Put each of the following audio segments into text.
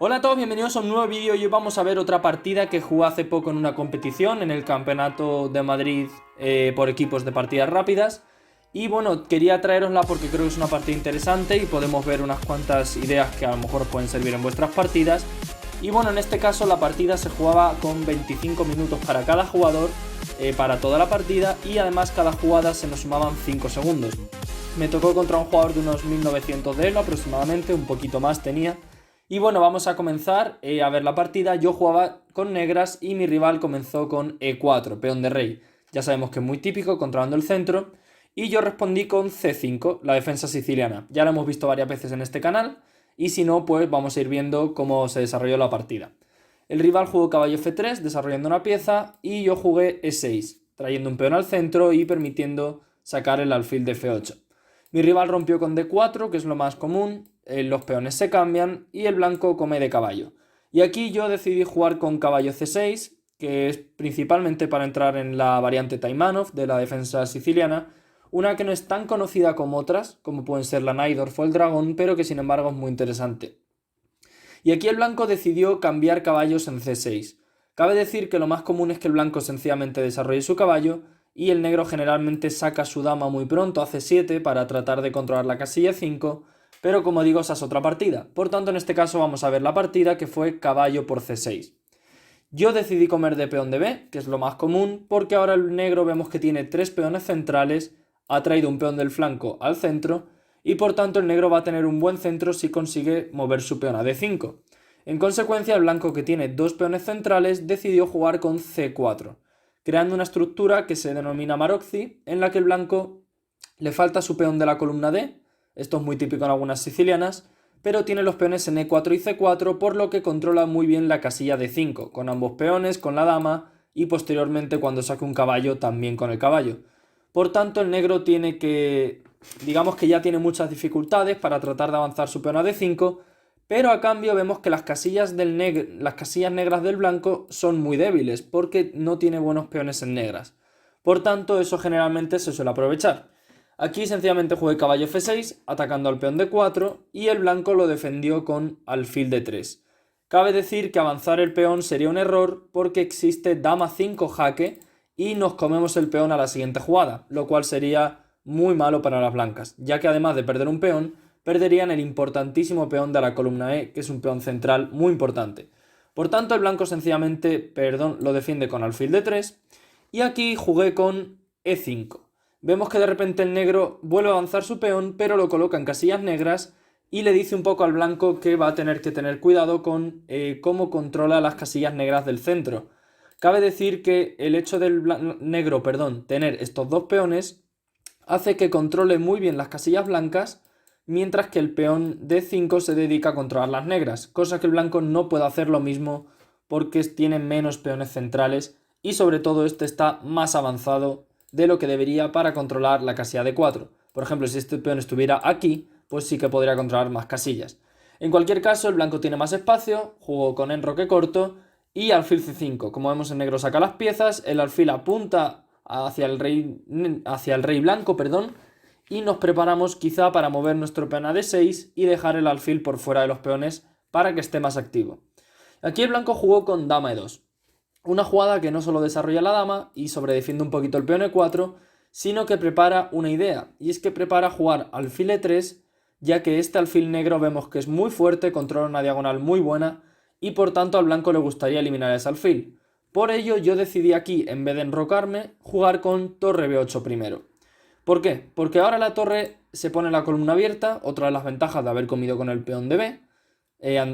Hola a todos, bienvenidos a un nuevo vídeo y hoy vamos a ver otra partida que jugué hace poco en una competición en el Campeonato de Madrid por equipos de partidas rápidas. Y bueno, quería traerosla porque creo que es una partida interesante y podemos ver unas cuantas ideas que a lo mejor pueden servir en vuestras partidas. Y bueno, en este caso la partida se jugaba con 25 minutos para cada jugador, para toda la partida, y además cada jugada se nos sumaban 5 segundos. Me tocó contra un jugador de unos 1900 de elo aproximadamente, un poquito más tenía. Y bueno, vamos a comenzar a ver la partida. Yo jugaba con negras y mi rival comenzó con E4, peón de rey. Ya sabemos que es muy típico, controlando el centro. Y yo respondí con C5, la defensa siciliana. Ya la hemos visto varias veces en este canal. Y si no, pues vamos a ir viendo cómo se desarrolló la partida. El rival jugó caballo F3, desarrollando una pieza. Y yo jugué E6, trayendo un peón al centro y permitiendo sacar el alfil de F8. Mi rival rompió con D4, que es lo más común, los peones se cambian y el blanco come de caballo. Y aquí yo decidí jugar con caballo C6, que es principalmente para entrar en la variante Taimanov de la defensa siciliana, una que no es tan conocida como otras, como pueden ser la Najdorf o el dragón, pero que sin embargo es muy interesante. Y aquí el blanco decidió cambiar caballos en C6. Cabe decir que lo más común es que el blanco sencillamente desarrolle su caballo y el negro generalmente saca su dama muy pronto a C7 para tratar de controlar la casilla 5, pero como digo, esa es otra partida. Por tanto, en este caso vamos a ver la partida que fue caballo por C6. Yo decidí comer de peón de B, que es lo más común, porque ahora el negro vemos que tiene tres peones centrales, ha traído un peón del flanco al centro, y por tanto el negro va a tener un buen centro si consigue mover su peón a D5. En consecuencia, el blanco, que tiene dos peones centrales, decidió jugar con C4, creando una estructura que se denomina Maroczy, en la que el blanco le falta su peón de la columna D, esto es muy típico en algunas sicilianas, pero tiene los peones en E4 y C4, por lo que controla muy bien la casilla D5, con ambos peones, con la dama, y posteriormente cuando saque un caballo también con el caballo. Por tanto, el negro tiene que, digamos que ya tiene muchas dificultades para tratar de avanzar su peón a D5, pero a cambio vemos que las casillas negras del blanco son muy débiles, porque no tiene buenos peones en negras. Por tanto, eso generalmente se suele aprovechar. Aquí sencillamente jugué caballo F6, atacando al peón D4, y el blanco lo defendió con alfil D3. Cabe decir que avanzar el peón sería un error porque existe dama 5 jaque y nos comemos el peón a la siguiente jugada, lo cual sería muy malo para las blancas, ya que además de perder un peón, perderían el importantísimo peón de la columna E, que es un peón central muy importante. Por tanto, el blanco sencillamente, lo defiende con alfil D3, y aquí jugué con E5. Vemos que de repente el negro vuelve a avanzar su peón, pero lo coloca en casillas negras y le dice un poco al blanco que va a tener que tener cuidado con cómo controla las casillas negras del centro. Cabe decir que el hecho del negro, tener estos dos peones hace que controle muy bien las casillas blancas, mientras que el peón D5 se dedica a controlar las negras, cosa que el blanco no puede hacer lo mismo porque tiene menos peones centrales y sobre todo este está más avanzado de lo que debería para controlar la casilla D4. Por ejemplo, si este peón estuviera aquí, pues sí que podría controlar más casillas. En cualquier caso, el blanco tiene más espacio, jugó con enroque corto y alfil C5. Como vemos, el negro saca las piezas, el alfil apunta hacia el rey blanco, y nos preparamos quizá para mover nuestro peón a D6 y dejar el alfil por fuera de los peones para que esté más activo. Aquí el blanco jugó con dama E2. Una jugada que no solo desarrolla la dama y sobredefiende un poquito el peón E4, sino que prepara una idea, y es que prepara jugar alfil E3, ya que este alfil negro vemos que es muy fuerte, controla una diagonal muy buena, y por tanto al blanco le gustaría eliminar ese alfil. Por ello yo decidí aquí, en vez de enrocarme, jugar con torre B8 primero. ¿Por qué? Porque ahora la torre se pone en la columna abierta, otra de las ventajas de haber comido con el peón de B,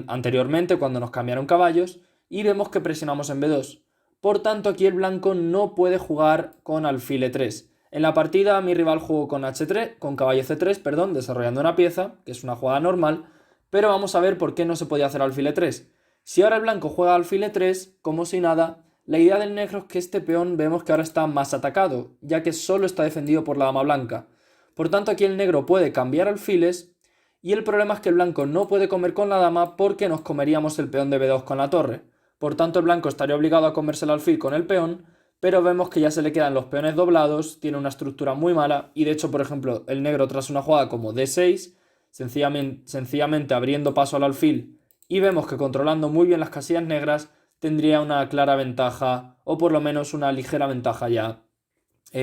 anteriormente cuando nos cambiaron caballos, y vemos que presionamos en B2. Por tanto, aquí el blanco no puede jugar con alfil E3. En la partida mi rival jugó con H3, con caballo C3, desarrollando una pieza, que es una jugada normal, pero vamos a ver por qué no se podía hacer alfil E3. Si ahora el blanco juega alfil E3, como si nada, la idea del negro es que este peón vemos que ahora está más atacado, ya que solo está defendido por la dama blanca. Por tanto, aquí el negro puede cambiar alfiles, y el problema es que el blanco no puede comer con la dama porque nos comeríamos el peón de B2 con la torre. Por tanto, el blanco estaría obligado a comerse el alfil con el peón, pero vemos que ya se le quedan los peones doblados, tiene una estructura muy mala, y de hecho, por ejemplo, el negro tras una jugada como D6, sencillamente abriendo paso al alfil y vemos que controlando muy bien las casillas negras tendría una clara ventaja, o por lo menos una ligera ventaja ya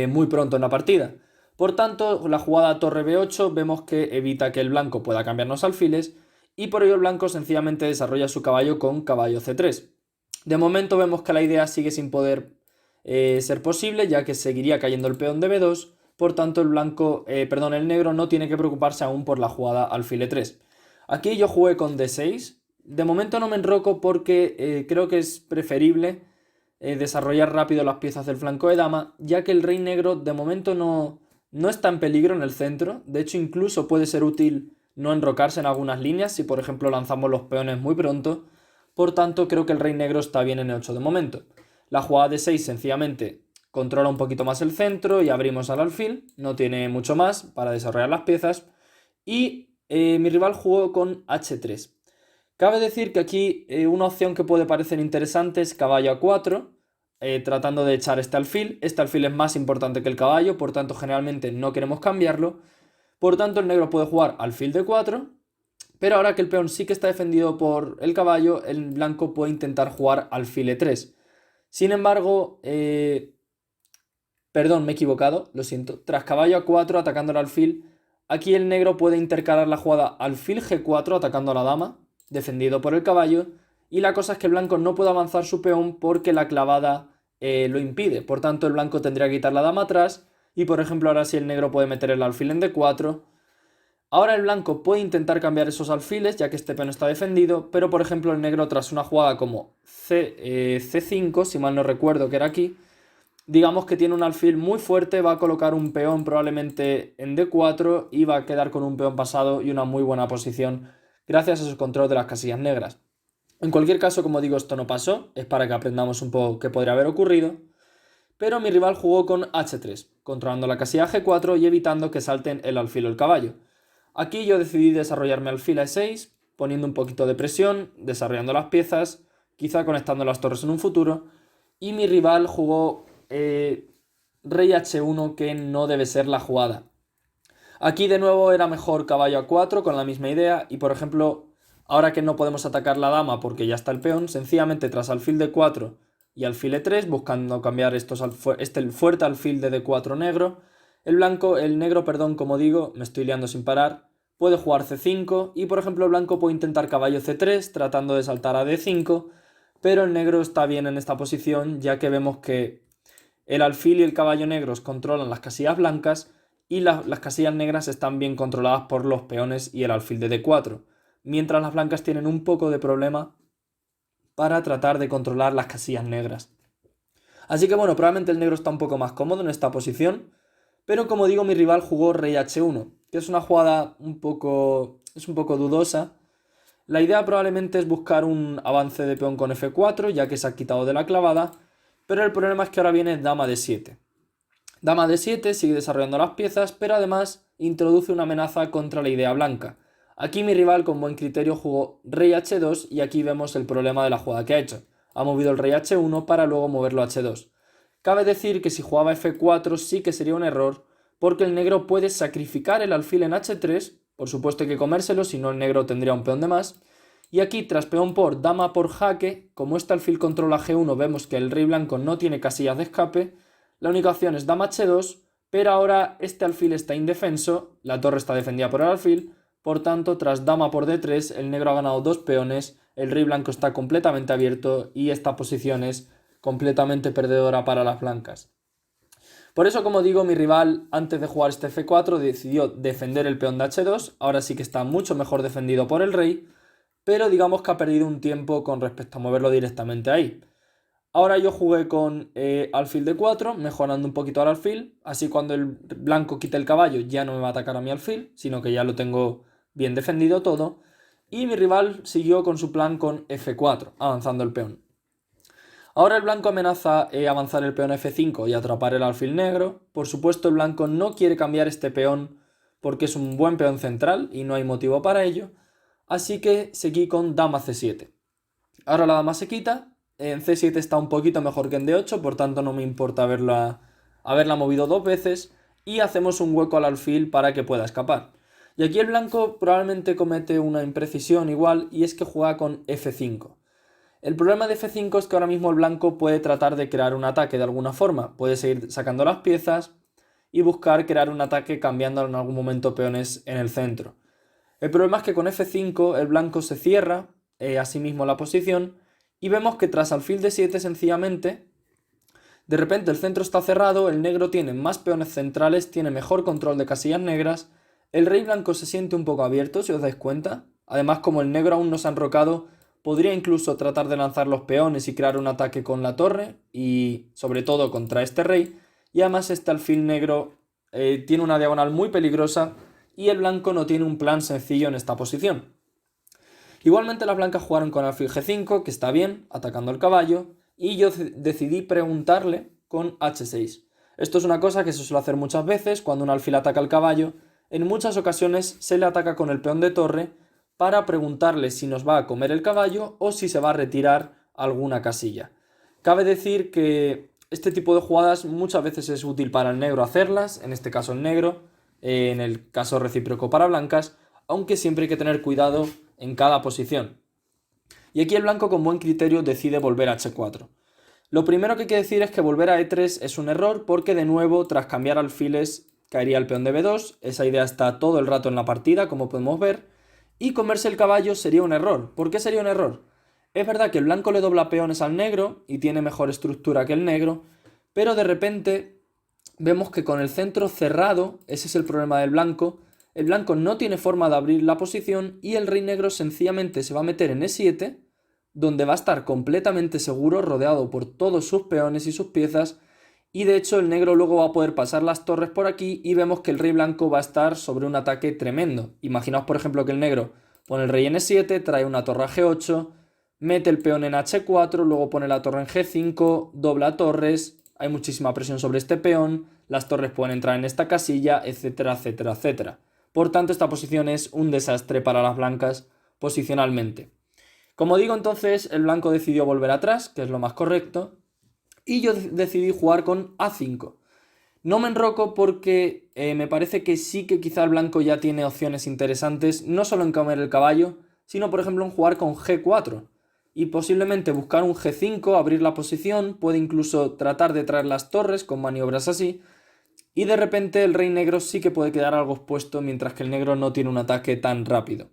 muy pronto en la partida. Por tanto, la jugada torre B8 vemos que evita que el blanco pueda cambiar los alfiles, y por ello el blanco sencillamente desarrolla su caballo con caballo C3. De momento vemos que la idea sigue sin poder ser posible, ya que seguiría cayendo el peón de B2, por tanto el negro no tiene que preocuparse aún por la jugada alfil E3. Aquí yo jugué con D6, de momento no me enroco porque creo que es preferible desarrollar rápido las piezas del flanco de dama, ya que el rey negro de momento no está en peligro en el centro. De hecho, incluso puede ser útil no enrocarse en algunas líneas si por ejemplo lanzamos los peones muy pronto. Por tanto, creo que el rey negro está bien en E8 de momento. La jugada de 6 sencillamente controla un poquito más el centro y abrimos al alfil, no tiene mucho más para desarrollar las piezas. Y mi rival jugó con H3. Cabe decir que aquí una opción que puede parecer interesante es caballo A4, tratando de echar este alfil. Este alfil es más importante que el caballo, por tanto generalmente no queremos cambiarlo. Por tanto el negro puede jugar alfil D4, pero ahora que el peón sí que está defendido por el caballo, el blanco puede intentar jugar alfil E3. Sin embargo, perdón, me he equivocado, lo siento. Tras caballo A4 atacando el alfil, aquí el negro puede intercalar la jugada alfil G4 atacando a la dama, defendido por el caballo, y la cosa es que el blanco no puede avanzar su peón porque la clavada lo impide. Por tanto, el blanco tendría que quitar la dama atrás, y por ejemplo ahora sí el negro puede meter el alfil en D4. Ahora el blanco puede intentar cambiar esos alfiles, ya que este peón está defendido, pero por ejemplo el negro tras una jugada como C5, si mal no recuerdo que era aquí, digamos que tiene un alfil muy fuerte, va a colocar un peón probablemente en D4 y va a quedar con un peón pasado y una muy buena posición gracias a su control de las casillas negras. En cualquier caso, como digo, esto no pasó, es para que aprendamos un poco qué podría haber ocurrido, pero mi rival jugó con H3, controlando la casilla G4 y evitando que salten el alfil o el caballo. Aquí yo decidí desarrollarme alfil a E6, poniendo un poquito de presión, desarrollando las piezas, quizá conectando las torres en un futuro, y mi rival jugó rey H1, que no debe ser la jugada. Aquí de nuevo era mejor caballo A4 con la misma idea, y por ejemplo, ahora que no podemos atacar la dama porque ya está el peón, sencillamente tras alfil D4 y alfil E3, buscando cambiar este fuerte alfil de D4 negro, el negro, como digo, me estoy liando sin parar, puede jugar C5 y por ejemplo el blanco puede intentar caballo C3 tratando de saltar a D5, pero el negro está bien en esta posición ya que vemos que el alfil y el caballo negros controlan las casillas blancas y las casillas negras están bien controladas por los peones y el alfil de D4, mientras las blancas tienen un poco de problema para tratar de controlar las casillas negras. Así que bueno, probablemente el negro está un poco más cómodo en esta posición, pero como digo, mi rival jugó rey H1, que es una jugada un poco dudosa. La idea probablemente es buscar un avance de peón con F4, ya que se ha quitado de la clavada, pero el problema es que ahora viene dama D7. Dama D7 sigue desarrollando las piezas, pero además introduce una amenaza contra la idea blanca. Aquí mi rival con buen criterio jugó rey H2 y aquí vemos el problema de la jugada que ha hecho. Ha movido el rey H1 para luego moverlo a H2. Cabe decir que si jugaba F4 sí que sería un error, porque el negro puede sacrificar el alfil en H3, por supuesto hay que comérselo, si no el negro tendría un peón de más. Y aquí tras peón por dama por jaque, como este alfil controla G1, vemos que el rey blanco no tiene casillas de escape. La única opción es dama H2, pero ahora este alfil está indefenso, la torre está defendida por el alfil, por tanto tras dama por D3 el negro ha ganado dos peones, el rey blanco está completamente abierto y esta posición es completamente perdedora para las blancas. Por eso, como digo, mi rival antes de jugar este F4 decidió defender el peón de H2, ahora sí que está mucho mejor defendido por el rey, pero digamos que ha perdido un tiempo con respecto a moverlo directamente ahí. Ahora yo jugué con alfil D4, mejorando un poquito al alfil, así cuando el blanco quite el caballo ya no me va a atacar a mi alfil, sino que ya lo tengo bien defendido todo. Y mi rival siguió con su plan con F4, avanzando el peón. Ahora el blanco amenaza avanzar el peón F5 y atrapar el alfil negro. Por supuesto el blanco no quiere cambiar este peón porque es un buen peón central y no hay motivo para ello. Así que seguí con dama C7. Ahora la dama se quita. En C7 está un poquito mejor que en D8, por tanto no me importa haberla movido dos veces. Y hacemos un hueco al alfil para que pueda escapar. Y aquí el blanco probablemente comete una imprecisión igual, y es que juega con F5. El problema de F5 es que ahora mismo el blanco puede tratar de crear un ataque de alguna forma, puede seguir sacando las piezas y buscar crear un ataque cambiando en algún momento peones en el centro. El problema es que con F5 el blanco se cierra a sí mismo la posición y vemos que tras alfil D7 sencillamente, de repente el centro está cerrado, el negro tiene más peones centrales, tiene mejor control de casillas negras, el rey blanco se siente un poco abierto, si os dais cuenta. Además, como el negro aún no se ha enrocado, podría incluso tratar de lanzar los peones y crear un ataque con la torre y sobre todo contra este rey. Y además este alfil negro tiene una diagonal muy peligrosa y el blanco no tiene un plan sencillo en esta posición. Igualmente las blancas jugaron con alfil G5, que está bien, atacando al caballo, y yo decidí preguntarle con H6. Esto es una cosa que se suele hacer muchas veces cuando un alfil ataca al caballo. En muchas ocasiones se le ataca con el peón de torre para preguntarle si nos va a comer el caballo o si se va a retirar alguna casilla. Cabe decir que este tipo de jugadas muchas veces es útil para el negro hacerlas, en este caso el negro, en el caso recíproco para blancas, aunque siempre hay que tener cuidado en cada posición. Y aquí el blanco con buen criterio decide volver a H4. Lo primero que hay que decir es que volver a E3 es un error porque de nuevo tras cambiar alfiles caería el peón de B2, esa idea está todo el rato en la partida como podemos ver, y comerse el caballo sería un error. ¿Por qué sería un error? Es verdad que el blanco le dobla peones al negro y tiene mejor estructura que el negro, pero de repente vemos que con el centro cerrado, ese es el problema del blanco, el blanco no tiene forma de abrir la posición y el rey negro sencillamente se va a meter en E7, donde va a estar completamente seguro, rodeado por todos sus peones y sus piezas, y de hecho el negro luego va a poder pasar las torres por aquí y vemos que el rey blanco va a estar sobre un ataque tremendo. Imaginaos por ejemplo que el negro pone el rey en E7, trae una torre a G8, mete el peón en H4, luego pone la torre en G5, dobla torres, hay muchísima presión sobre este peón, las torres pueden entrar en esta casilla, etcétera, etcétera, etcétera. Por tanto, esta posición es un desastre para las blancas posicionalmente. Como digo, entonces el blanco decidió volver atrás, que es lo más correcto, y yo decidí jugar con A5. No me enroco porque me parece que sí que quizá el blanco ya tiene opciones interesantes, no solo en comer el caballo, sino por ejemplo en jugar con G4. Y posiblemente buscar un G5, abrir la posición, puede incluso tratar de traer las torres con maniobras así. Y de repente el rey negro sí que puede quedar algo expuesto mientras que el negro no tiene un ataque tan rápido.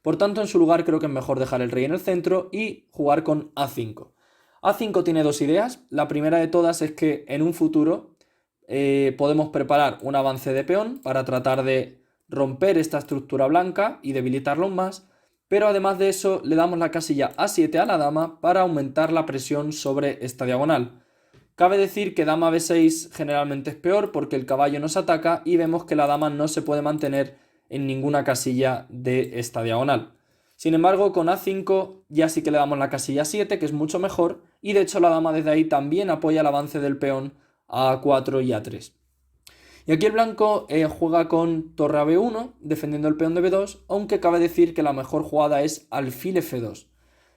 Por tanto, en su lugar creo que es mejor dejar el rey en el centro y jugar con A5. A5 tiene dos ideas. La primera de todas es que en un futuro podemos preparar un avance de peón para tratar de romper esta estructura blanca y debilitarlo más. Pero además de eso le damos la casilla A7 a la dama para aumentar la presión sobre esta diagonal. Cabe decir que dama B6 generalmente es peor porque el caballo nos ataca y vemos que la dama no se puede mantener en ninguna casilla de esta diagonal. Sin embargo, con A5 ya sí que le damos la casilla 7, que es mucho mejor, y de hecho la dama desde ahí también apoya el avance del peón a A4 y A3. Y aquí el blanco juega con torre a B1, defendiendo el peón de B2, aunque cabe decir que la mejor jugada es alfil F2.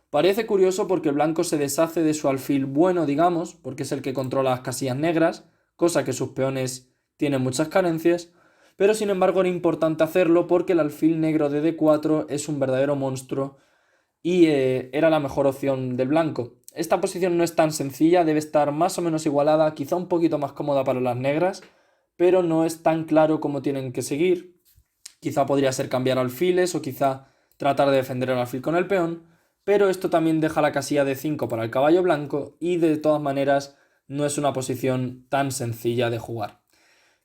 Parece curioso porque el blanco se deshace de su alfil bueno, digamos, porque es el que controla las casillas negras, cosa que sus peones tienen muchas carencias, pero sin embargo era importante hacerlo porque el alfil negro de D4 es un verdadero monstruo y era la mejor opción del blanco. Esta posición no es tan sencilla, debe estar más o menos igualada, quizá un poquito más cómoda para las negras, pero no es tan claro cómo tienen que seguir. Quizá podría ser cambiar alfiles o quizá tratar de defender el alfil con el peón, pero esto también deja la casilla de 5 para el caballo blanco y de todas maneras no es una posición tan sencilla de jugar.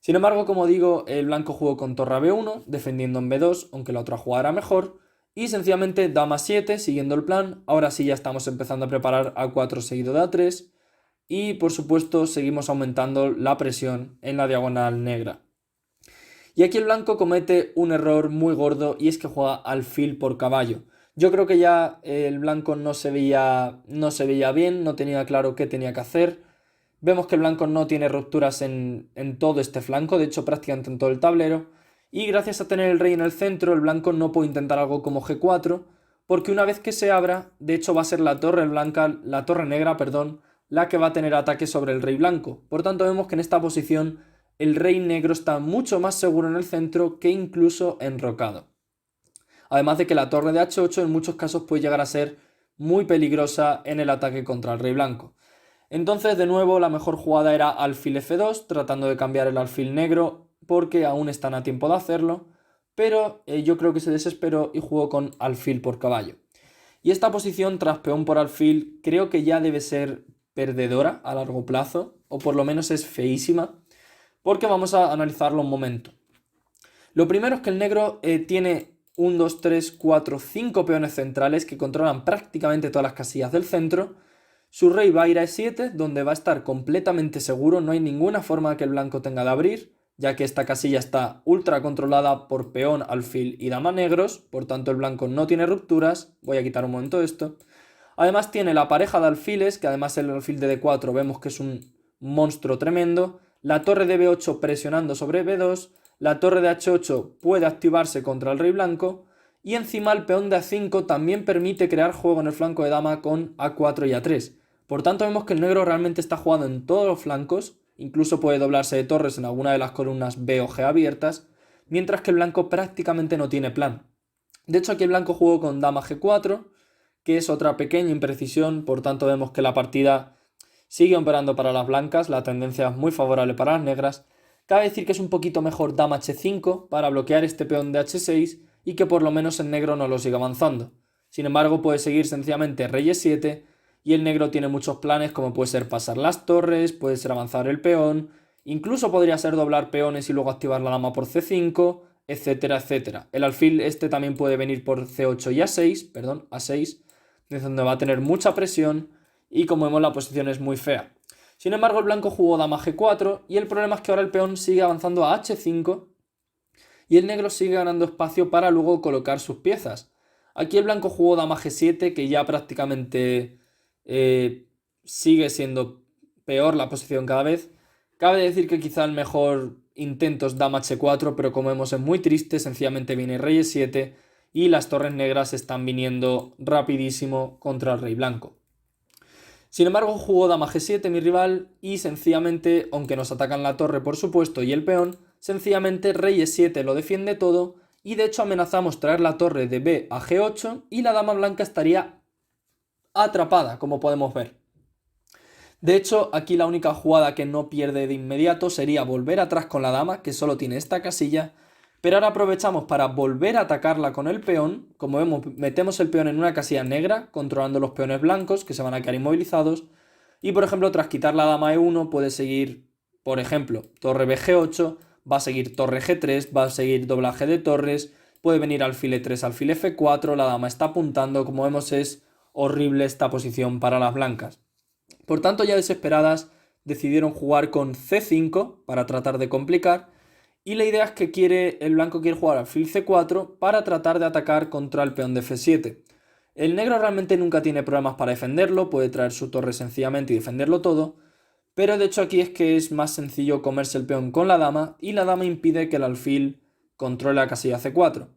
Sin embargo, como digo, el blanco jugó con torre a B1, defendiendo en B2, aunque la otra jugada era mejor, y sencillamente dama 7, siguiendo el plan. Ahora sí ya estamos empezando a preparar A4 seguido de A3, y por supuesto seguimos aumentando la presión en la diagonal negra. Y aquí el blanco comete un error muy gordo y es que juega alfil por caballo. Yo creo que ya el blanco no se veía bien, no tenía claro qué tenía que hacer. Vemos que el blanco no tiene rupturas en todo este flanco, de hecho prácticamente en todo el tablero. Y gracias a tener el rey en el centro, el blanco no puede intentar algo como G4, porque una vez que se abra, de hecho va a ser la torre negra, la que va a tener ataque sobre el rey blanco. Por tanto vemos que en esta posición el rey negro está mucho más seguro en el centro que incluso enrocado. Además de que la torre de H8 en muchos casos puede llegar a ser muy peligrosa en el ataque contra el rey blanco. Entonces, de nuevo, la mejor jugada era alfil F2, tratando de cambiar el alfil negro, porque aún están a tiempo de hacerlo, pero yo creo que se desesperó y jugó con alfil por caballo. Y esta posición tras peón por alfil creo que ya debe ser perdedora a largo plazo, o por lo menos es feísima, porque vamos a analizarlo un momento. Lo primero es que el negro tiene 1, 2, 3, 4, 5 peones centrales que controlan prácticamente todas las casillas del centro. Su rey va a ir a E7, donde va a estar completamente seguro, no hay ninguna forma que el blanco tenga de abrir, ya que esta casilla está ultra controlada por peón, alfil y dama negros, por tanto el blanco no tiene rupturas. Voy a quitar un momento esto. Además tiene la pareja de alfiles, que además el alfil de D4 vemos que es un monstruo tremendo, la torre de B8 presionando sobre B2, la torre de H8 puede activarse contra el rey blanco, y encima el peón de A5 también permite crear juego en el flanco de dama con A4 y A3. Por tanto vemos que el negro realmente está jugando en todos los flancos, incluso puede doblarse de torres en alguna de las columnas B o G abiertas, mientras que el blanco prácticamente no tiene plan. De hecho aquí el blanco jugó con dama G4, que es otra pequeña imprecisión, por tanto vemos que la partida sigue operando para las blancas, la tendencia es muy favorable para las negras. Cabe decir que es un poquito mejor dama H5 para bloquear este peón de H6 y que por lo menos el negro no lo siga avanzando. Sin embargo puede seguir sencillamente rey E7 y el negro tiene muchos planes como puede ser pasar las torres, puede ser avanzar el peón, incluso podría ser doblar peones y luego activar la dama por C5, etcétera, etcétera. El alfil este también puede venir por C8 y A6, desde donde va a tener mucha presión y como vemos la posición es muy fea. Sin embargo el blanco jugó dama G4 y el problema es que ahora el peón sigue avanzando a H5 y el negro sigue ganando espacio para luego colocar sus piezas. Aquí el blanco jugó dama G7, que ya prácticamente sigue siendo peor la posición cada vez. Cabe decir que quizá el mejor intento es dama H4, pero como vemos es muy triste, sencillamente viene rey E7 y las torres negras están viniendo rapidísimo contra el rey blanco. Sin embargo jugó dama G7 mi rival y sencillamente, aunque nos atacan la torre por supuesto y el peón, sencillamente rey E7 lo defiende todo y de hecho amenazamos traer la torre de B a G8 y la dama blanca estaría atrapada, como podemos ver. De hecho, aquí la única jugada que no pierde de inmediato sería volver atrás con la dama, que solo tiene esta casilla, pero ahora aprovechamos para volver a atacarla con el peón. Como vemos, metemos el peón en una casilla negra, controlando los peones blancos, que se van a quedar inmovilizados, y por ejemplo, tras quitar la dama E1, puede seguir, por ejemplo, torre BG8, va a seguir torre G3, va a seguir doblaje de torres, puede venir alfil E3, alfil F4, la dama está apuntando, como vemos es horrible esta posición para las blancas. Por tanto, ya desesperadas, decidieron jugar con C5 para tratar de complicar, y la idea es que el blanco quiere jugar alfil C4 para tratar de atacar contra el peón de F7. El negro realmente nunca tiene problemas para defenderlo, puede traer su torre sencillamente y defenderlo todo, pero de hecho aquí es que es más sencillo comerse el peón con la dama y la dama impide que el alfil controle la casilla C4.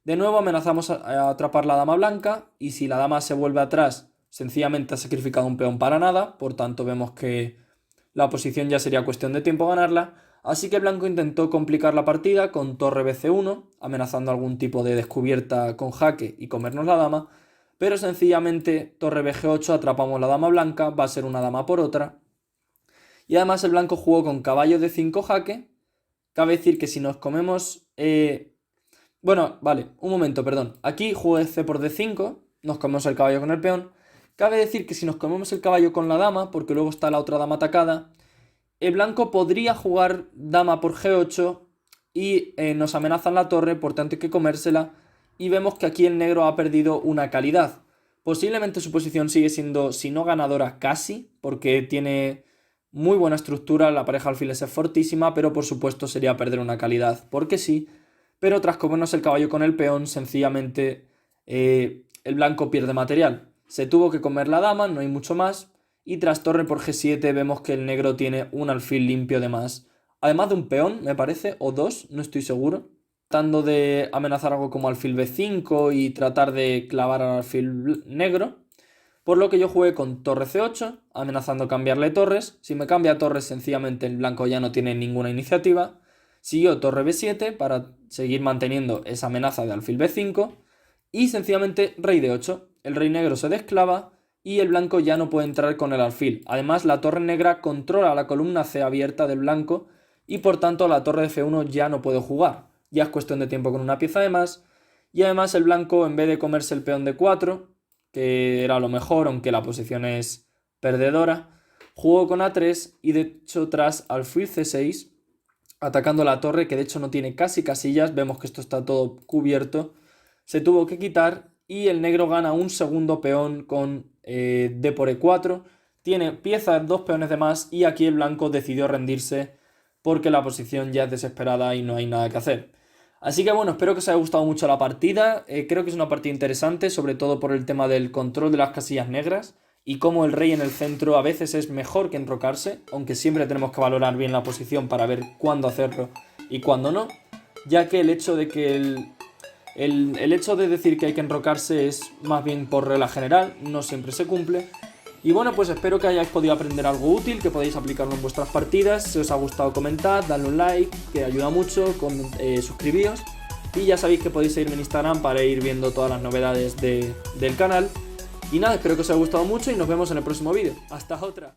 De nuevo amenazamos a atrapar la dama blanca y si la dama se vuelve atrás sencillamente ha sacrificado un peón para nada, por tanto vemos que la posición ya sería cuestión de tiempo ganarla, así que el blanco intentó complicar la partida con torre BC1, amenazando algún tipo de descubierta con jaque y comernos la dama, pero sencillamente torre BG8 atrapamos la dama blanca, va a ser una dama por otra, y además el blanco jugó con caballo D5 jaque. Cabe decir que si nos comemos... un momento, perdón. Aquí jugué C por D5, nos comemos el caballo con el peón. Cabe decir que si nos comemos el caballo con la dama, porque luego está la otra dama atacada, el blanco podría jugar dama por G8 y nos amenazan la torre, por tanto hay que comérsela. Y vemos que aquí el negro ha perdido una calidad. Posiblemente su posición sigue siendo, si no ganadora, casi, porque tiene muy buena estructura, la pareja alfiles es fortísima, pero por supuesto sería perder una calidad, porque sí. Pero tras comernos el caballo con el peón, sencillamente el blanco pierde material. Se tuvo que comer la dama, no hay mucho más. Y tras torre por G7 vemos que el negro tiene un alfil limpio de más. Además de un peón, me parece, o dos, no estoy seguro. Tratando de amenazar algo como alfil B5 y tratar de clavar al alfil negro. por lo que yo jugué con torre C8, amenazando cambiarle torres. Si me cambia torres, sencillamente el blanco ya no tiene ninguna iniciativa. Siguió torre B7 para seguir manteniendo esa amenaza de alfil B5 y sencillamente rey D8. El rey negro se desclava y el blanco ya no puede entrar con el alfil. Además, la torre negra controla la columna C abierta del blanco y por tanto la torre de F1 ya no puede jugar. Ya es cuestión de tiempo con una pieza de más. Y además el blanco, en vez de comerse el peón D4, que era lo mejor aunque la posición es perdedora, jugó con A3 y de hecho tras alfil C6, atacando la torre, que de hecho no tiene casi casillas, vemos que esto está todo cubierto, se tuvo que quitar y el negro gana un segundo peón con D por E4, tiene piezas, 2 peones de más y aquí el blanco decidió rendirse porque la posición ya es desesperada y no hay nada que hacer. Así que bueno, espero que os haya gustado mucho la partida, creo que es una partida interesante, sobre todo por el tema del control de las casillas negras y cómo el rey en el centro a veces es mejor que enrocarse, aunque siempre tenemos que valorar bien la posición para ver cuándo hacerlo y cuándo no, ya que el hecho de que el hecho de decir que hay que enrocarse es más bien por regla general, no siempre se cumple. Y bueno, pues espero que hayáis podido aprender algo útil, que podáis aplicarlo en vuestras partidas. Si os ha gustado, comentad, dadle un like, que ayuda mucho, suscribíos. Y ya sabéis que podéis seguirme en Instagram para ir viendo todas las novedades del canal. Y nada, espero que os haya gustado mucho y nos vemos en el próximo vídeo. ¡Hasta otra!